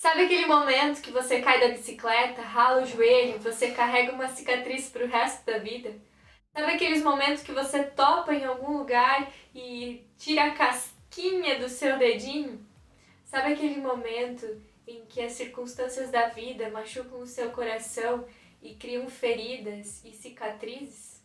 Sabe aquele momento que você cai da bicicleta, rala o joelho, você carrega uma cicatriz pro resto da vida? Sabe aqueles momentos que você topa em algum lugar e tira a casquinha do seu dedinho? Sabe aquele momento em que as circunstâncias da vida machucam o seu coração e criam feridas e cicatrizes?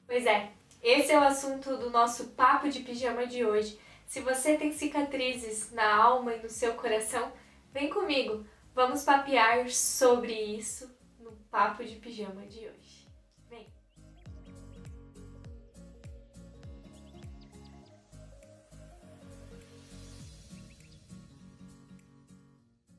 Pois é, esse é o assunto do nosso papo de pijama de hoje. Se você tem cicatrizes na alma e no seu coração, vem comigo, vamos papear sobre isso no papo de pijama de hoje. Vem!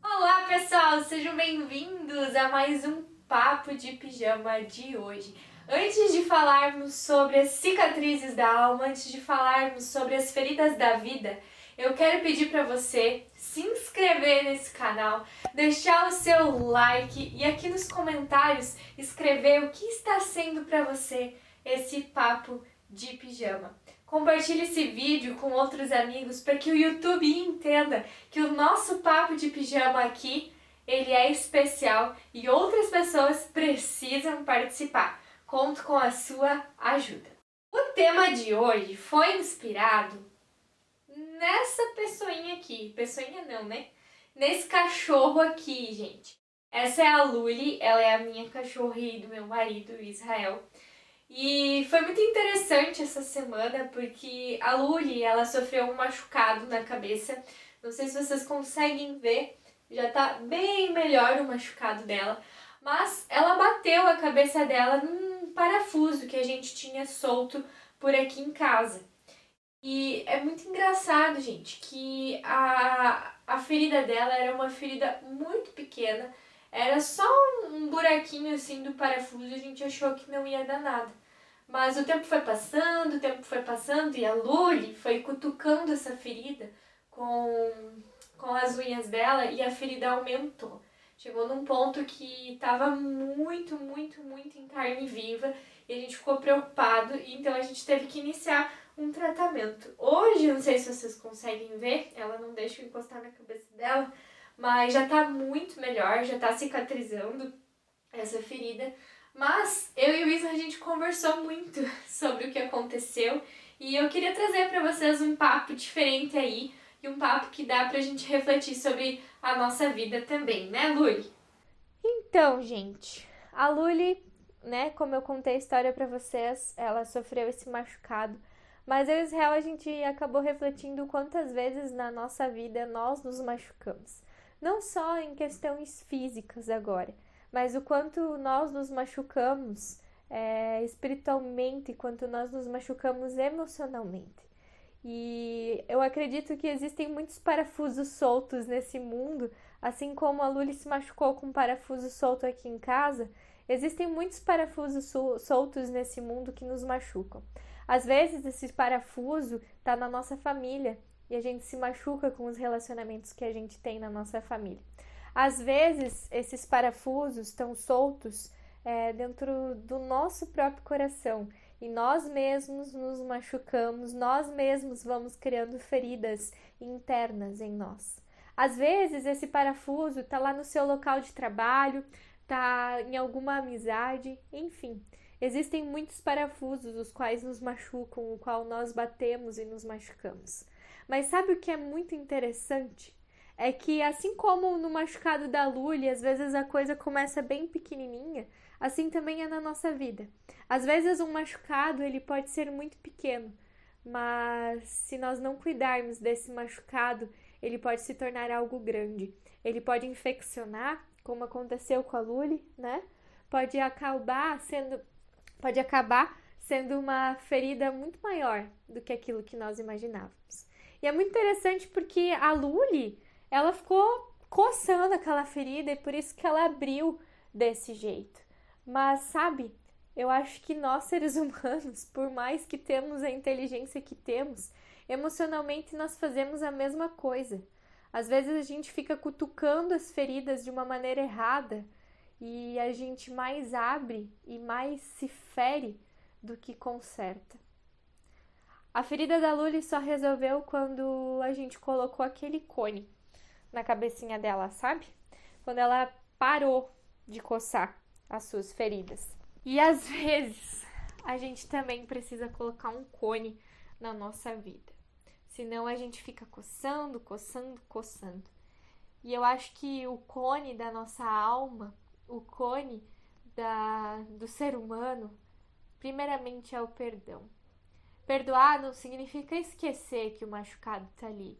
Olá pessoal, sejam bem-vindos a mais um papo de pijama de hoje. Antes de falarmos sobre as cicatrizes da alma, antes de falarmos sobre as feridas da vida, eu quero pedir para você se inscrever nesse canal, deixar o seu like e aqui nos comentários escrever o que está sendo para você esse papo de pijama. Compartilhe esse vídeo com outros amigos para que o YouTube entenda que o nosso papo de pijama aqui, ele é especial e outras pessoas precisam participar. Conto com a sua ajuda. O tema de hoje foi inspirado nessa pessoinha aqui. Pessoinha não, né? Nesse cachorro aqui, gente. Essa é a Luli, ela é a minha cachorra e do meu marido, Israel. E foi muito interessante essa semana porque a Luli, ela sofreu um machucado na cabeça. Não sei se vocês conseguem ver, já tá bem melhor o machucado dela. Mas ela bateu a cabeça dela num parafuso que a gente tinha solto por aqui em casa. E é muito engraçado, gente, que a ferida dela era uma ferida muito pequena. Era só um buraquinho assim do parafuso e a gente achou que não ia dar nada. Mas o tempo foi passando e a Luli foi cutucando essa ferida com as unhas dela e a ferida aumentou. Chegou num ponto que estava muito em carne viva e a gente ficou preocupado, e então a gente teve que iniciar um tratamento. Hoje, não sei se vocês conseguem ver, ela não deixa eu encostar na cabeça dela, mas já tá muito melhor, já tá cicatrizando essa ferida. Mas eu e o Isa, a gente conversou muito sobre o que aconteceu e eu queria trazer para vocês um papo diferente aí e um papo que dá pra gente refletir sobre a nossa vida também, né, Luli? Então, gente, a Luli, né, como eu contei a história pra vocês, ela sofreu esse machucado, mas eu e Israel, a gente acabou refletindo quantas vezes na nossa vida nós nos machucamos. Não só em questões físicas agora, mas o quanto nós nos machucamos espiritualmente, quanto nós nos machucamos emocionalmente. E eu acredito que existem muitos parafusos soltos nesse mundo, assim como a Luli se machucou com um parafuso solto aqui em casa, existem muitos parafusos soltos nesse mundo que nos machucam. Às vezes esse parafuso está na nossa família e a gente se machuca com os relacionamentos que a gente tem na nossa família. Às vezes esses parafusos estão soltos dentro do nosso próprio coração e nós mesmos nos machucamos, nós mesmos vamos criando feridas internas em nós. Às vezes esse parafuso está lá no seu local de trabalho, está em alguma amizade, enfim. Existem muitos parafusos os quais nos machucam, o qual nós batemos e nos machucamos. Mas sabe o que é muito interessante? É que assim como no machucado da Luli, às vezes a coisa começa bem pequenininha, assim também é na nossa vida. Às vezes um machucado ele pode ser muito pequeno, mas se nós não cuidarmos desse machucado, ele pode se tornar algo grande. Ele pode infeccionar, como aconteceu com a Luli, né? Pode acabar sendo uma ferida muito maior do que aquilo que nós imaginávamos. E é muito interessante porque a Luli, ela ficou coçando aquela ferida e por isso que ela abriu desse jeito. Mas sabe, eu acho que nós seres humanos, por mais que temos a inteligência que temos, emocionalmente nós fazemos a mesma coisa. Às vezes a gente fica cutucando as feridas de uma maneira errada e a gente mais abre e mais se fere do que conserta. A ferida da Luli só resolveu quando a gente colocou aquele cone na cabecinha dela, sabe? quando ela parou de coçar as suas feridas. E às vezes a gente também precisa colocar um cone na nossa vida. Senão a gente fica coçando, coçando, coçando. E eu acho que o cone da nossa alma, o cone do ser humano, primeiramente é o perdão. Perdoar não significa esquecer que o machucado tá ali.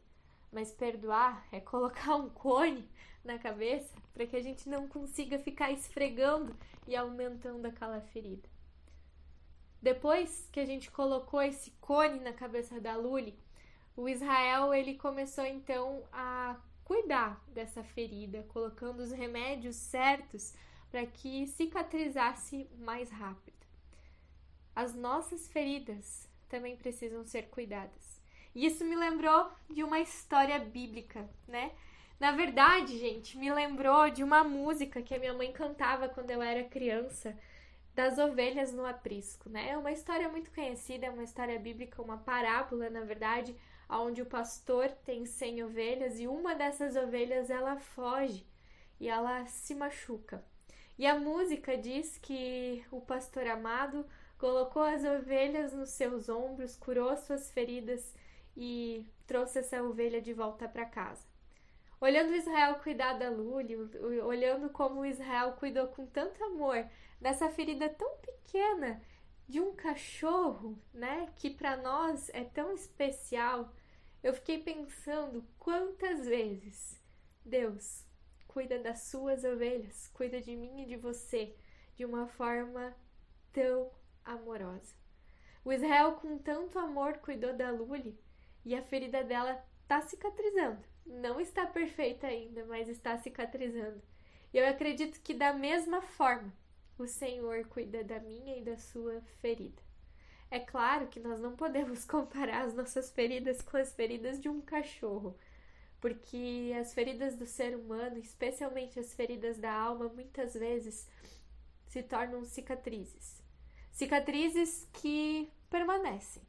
Mas perdoar é colocar um cone na cabeça para que a gente não consiga ficar esfregando e aumentando aquela ferida. Depois que a gente colocou esse cone na cabeça da Luli, o Israel ele começou então a cuidar dessa ferida, colocando os remédios certos para que cicatrizasse mais rápido. As nossas feridas também precisam ser cuidadas. E isso me lembrou de uma história bíblica, né? Na verdade, gente, me lembrou de uma música que a minha mãe cantava quando eu era criança, das ovelhas no aprisco, né? É uma história muito conhecida, é uma história bíblica, uma parábola, na verdade, onde o pastor tem 100 ovelhas e uma dessas ovelhas ela foge e ela se machuca. E a música diz que o pastor amado colocou as ovelhas nos seus ombros, curou suas feridas e trouxe essa ovelha de volta para casa. Olhando Israel cuidar da Luli, olhando como Israel cuidou com tanto amor dessa ferida tão pequena de um cachorro, né, que para nós é tão especial, eu fiquei pensando quantas vezes Deus cuida das suas ovelhas, cuida de mim e de você de uma forma tão amorosa. O Israel com tanto amor cuidou da Luli e a ferida dela está cicatrizando. Não está perfeita ainda, mas está cicatrizando. E eu acredito que da mesma forma o Senhor cuida da minha e da sua ferida. É claro que nós não podemos comparar as nossas feridas com as feridas de um cachorro, porque as feridas do ser humano, especialmente as feridas da alma, muitas vezes se tornam cicatrizes. Cicatrizes que permanecem,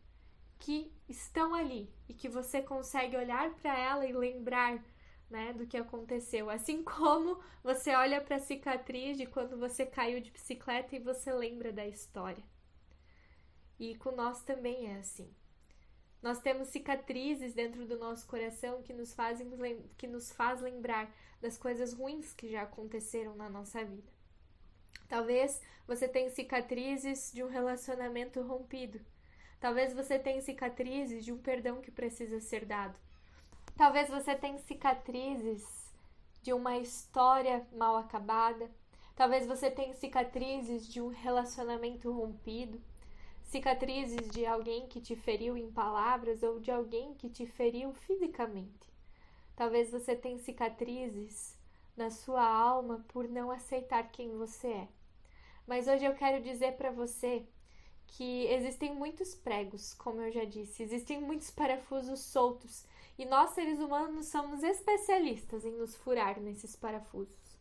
que estão ali e que você consegue olhar para ela e lembrar, né, do que aconteceu. Assim como você olha para a cicatriz de quando você caiu de bicicleta e você lembra da história. E com nós também é assim. Nós temos cicatrizes dentro do nosso coração que nos faz lembrar das coisas ruins que já aconteceram na nossa vida. Talvez você tenha cicatrizes de um relacionamento rompido. Talvez você tenha cicatrizes de um perdão que precisa ser dado. Talvez você tenha cicatrizes de uma história mal acabada. Talvez você tenha cicatrizes de um relacionamento rompido. Cicatrizes de alguém que te feriu em palavras ou de alguém que te feriu fisicamente. Talvez você tenha cicatrizes na sua alma por não aceitar quem você é. Mas hoje eu quero dizer para você que existem muitos pregos, como eu já disse, existem muitos parafusos soltos e nós, seres humanos, somos especialistas em nos furar nesses parafusos.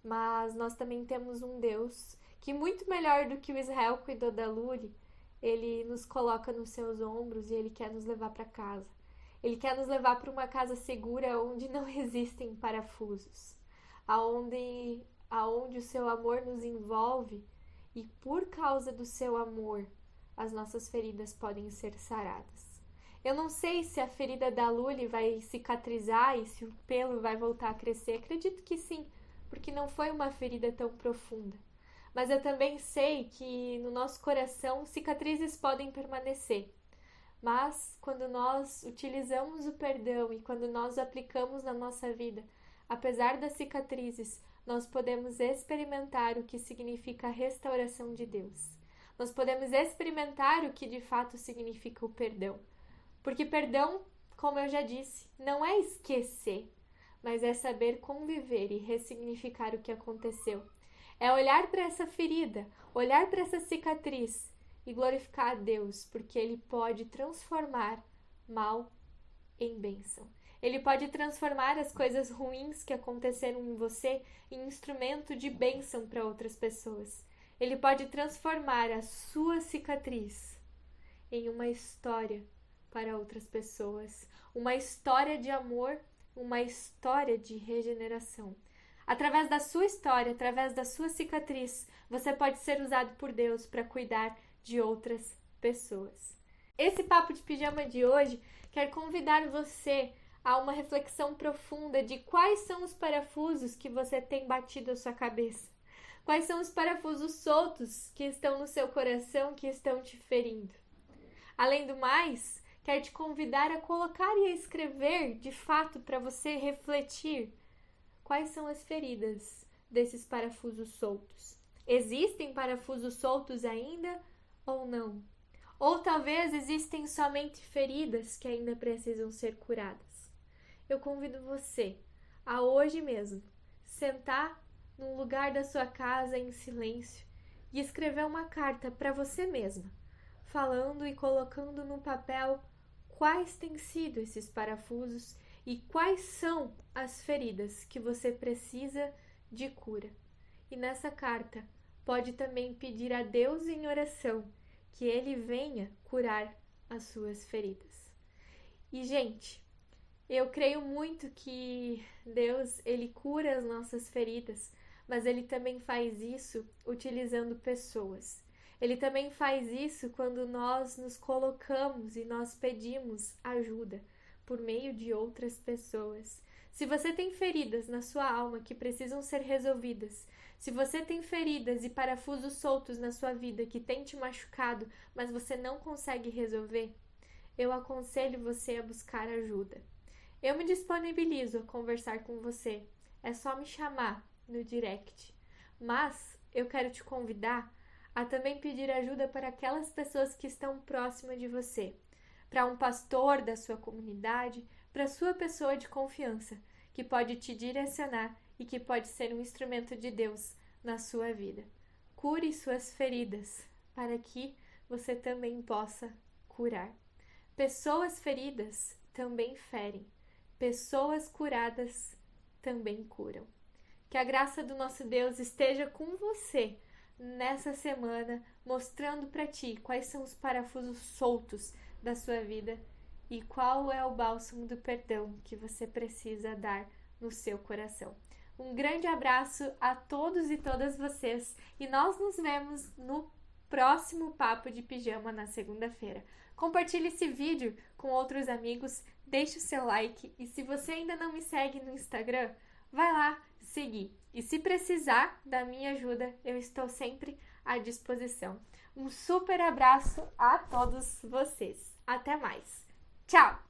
Mas nós também temos um Deus que, muito melhor do que o Israel cuidou da Luli, ele nos coloca nos seus ombros e ele quer nos levar para casa. Ele quer nos levar para uma casa segura onde não existem parafusos, aonde o seu amor nos envolve e por causa do seu amor as nossas feridas podem ser saradas. Eu não sei se a ferida da Luli vai cicatrizar e se o pelo vai voltar a crescer. Acredito que sim, porque não foi uma ferida tão profunda. Mas eu também sei que no nosso coração cicatrizes podem permanecer. Mas quando nós utilizamos o perdão e quando nós o aplicamos na nossa vida, apesar das cicatrizes, nós podemos experimentar o que significa a restauração de Deus. Nós podemos experimentar o que de fato significa o perdão. Porque perdão, como eu já disse, não é esquecer, mas é saber conviver e ressignificar o que aconteceu. É olhar para essa ferida, olhar para essa cicatriz e glorificar a Deus, porque Ele pode transformar mal em bênção. Ele pode transformar as coisas ruins que aconteceram em você em instrumento de bênção para outras pessoas. Ele pode transformar a sua cicatriz em uma história para outras pessoas, uma história de amor, uma história de regeneração. Através da sua história, através da sua cicatriz, você pode ser usado por Deus para cuidar de outras pessoas. Esse papo de pijama de hoje quer convidar você a uma reflexão profunda de quais são os parafusos que você tem batido a sua cabeça. Quais são os parafusos soltos que estão no seu coração, que estão te ferindo. Além do mais, quer te convidar a colocar e a escrever, de fato, para você refletir quais são as feridas desses parafusos soltos. Existem parafusos soltos ainda ou não? Ou talvez existem somente feridas que ainda precisam ser curadas. Eu convido você a hoje mesmo sentar num lugar da sua casa em silêncio e escrever uma carta para você mesma, falando e colocando no papel quais têm sido esses parafusos e quais são as feridas que você precisa de cura. E nessa carta pode também pedir a Deus em oração que Ele venha curar as suas feridas. E, gente, eu creio muito que Deus, Ele cura as nossas feridas, mas Ele também faz isso utilizando pessoas. Ele também faz isso quando nós nos colocamos e nós pedimos ajuda por meio de outras pessoas. Se você tem feridas na sua alma que precisam ser resolvidas, se você tem feridas e parafusos soltos na sua vida que têm te machucado, mas você não consegue resolver, eu aconselho você a buscar ajuda. Eu me disponibilizo a conversar com você. É só me chamar no direct. Mas eu quero te convidar a também pedir ajuda para aquelas pessoas que estão próximas de você. Para um pastor da sua comunidade, para sua pessoa de confiança, que pode te direcionar e que pode ser um instrumento de Deus na sua vida. Cure suas feridas, para que você também possa curar. Pessoas feridas também ferem. Pessoas curadas também curam. Que a graça do nosso Deus esteja com você nessa semana, mostrando para ti quais são os parafusos soltos da sua vida e qual é o bálsamo do perdão que você precisa dar no seu coração. Um grande abraço a todos e todas vocês e nós nos vemos no próximo Papo de Pijama na segunda-feira. Compartilhe esse vídeo com outros amigos, deixe o seu like e se você ainda não me segue no Instagram, vai lá seguir. E se precisar da minha ajuda, eu estou sempre à disposição. Um super abraço a todos vocês. Até mais. Tchau!